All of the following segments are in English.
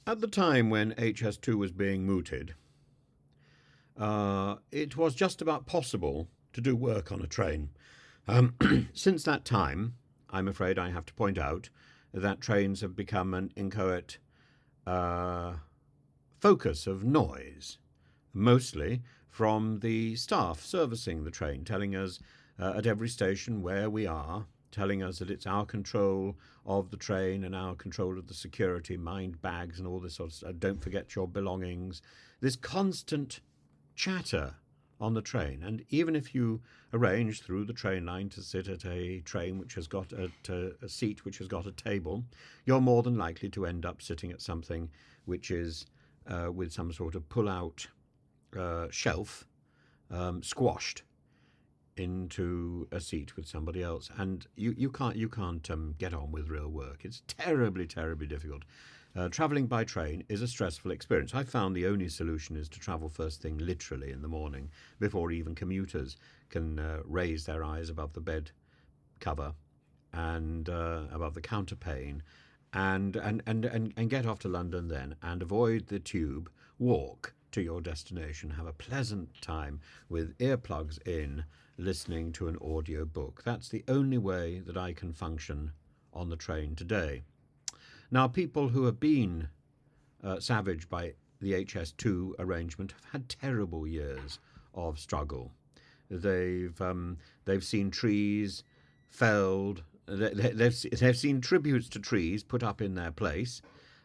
At the time when HS2 was being mooted, it was just about possible to do work on a train. Since that time, I'm afraid I have to point out that trains have become an inchoate uh, focus of noise, mostly from the staff servicing the train, telling us at every station where we are, telling us that it's our control of the train and our control of the security, mind bags and all this sort of stuff. Don't forget your belongings. This constant chatter on the train. And even if you arrange through the train line to sit at a train which has got a seat which has got a table, you're more than likely to end up sitting at something which is with some sort of pull-out shelf squashed into a seat with somebody else, and you can't get on with real work. It's terribly difficult. Travelling by train is a stressful experience. I found the only solution is to travel first thing, literally in the morning, before even commuters can raise their eyes above the bed cover and above the counterpane, and get off to London then, and avoid the tube. Walk to your destination. Have a pleasant time with earplugs in, listening to an audio book. That's the only way that I can function on the train today. Now, people who have been savaged by the HS2 arrangement have had terrible years of struggle. They've seen trees felled. They've seen tributes to trees put up in their place,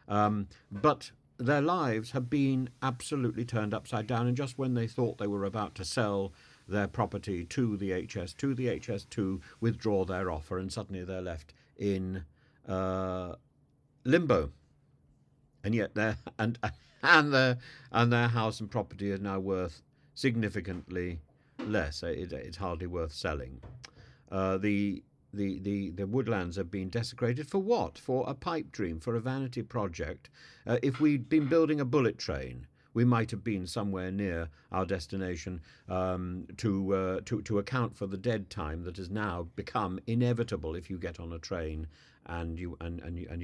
but their lives have been absolutely turned upside down. And just when they thought they were about to sell their property to the HS2 withdraw their offer, and suddenly they're left in limbo. And yet their house and property is now worth significantly less. It's hardly worth selling. The woodlands have been desecrated for what? For a pipe dream, for a vanity project. If we'd been building a bullet train, we might have been somewhere near our destination to account for the dead time that has now become inevitable if you get on a train and you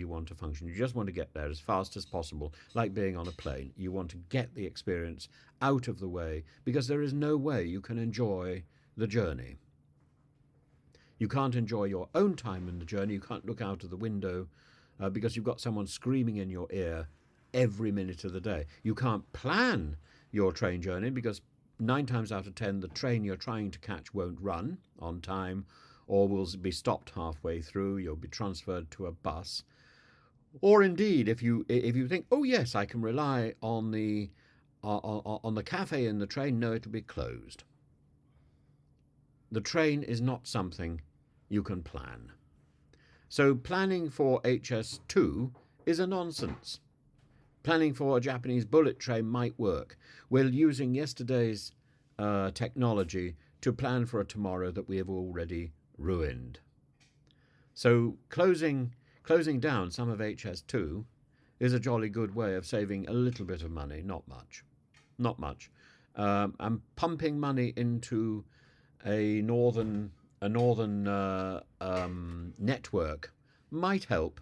want to function. You just want to get there as fast as possible, like being on a plane. You want to get the experience out of the way, because there is no way you can enjoy the journey. You can't enjoy your own time in the journey. You can't look out of the window because you've got someone screaming in your ear every minute of the day. You can't plan your train journey because 9 times out of 10 the train you're trying to catch won't run on time, or will be stopped halfway through. You'll be transferred to a bus. Or indeed, if you think, oh yes, I can rely on the cafe in the train, no, it'll be closed. The train is not something you can plan. So planning for HS2 is a nonsense. Planning for a Japanese bullet train might work. We're using yesterday's technology to plan for a tomorrow that we have already ruined. So closing down some of HS2 is a jolly good way of saving a little bit of money, not much, and pumping money into a northern network might help,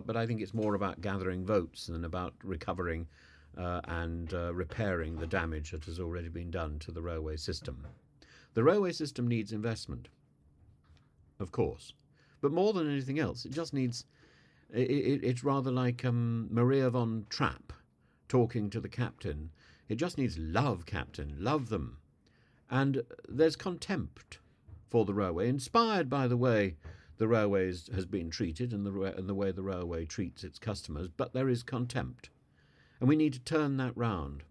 but I think it's more about gathering votes than about recovering and repairing the damage that has already been done to the railway system. The railway system needs investment, of course, but more than anything else, it just needs. It's rather like Maria von Trapp talking to the captain. It just needs love, Captain, love them. And there's contempt for the railway, inspired by the way the railways has been treated and the way the railway treats its customers, but there is contempt. And we need to turn that round.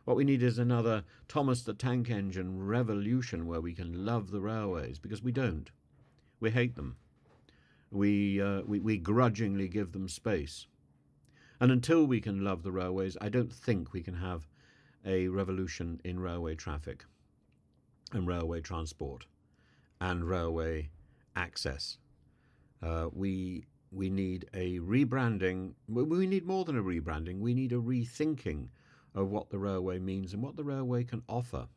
What we need is another Thomas the Tank Engine revolution where we can love the railways, because we don't. We hate them. We grudgingly give them space. And until we can love the railways, I don't think we can have a revolution in railway traffic and railway transport and railway access. We need a rebranding. We need more than a rebranding. We need a rethinking of what the railway means and what the railway can offer.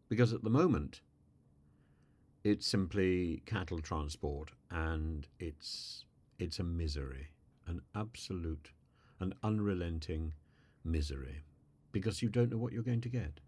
Because at the moment, it's simply cattle transport, and it's a misery, an absolute and unrelenting misery because you don't know what you're going to get.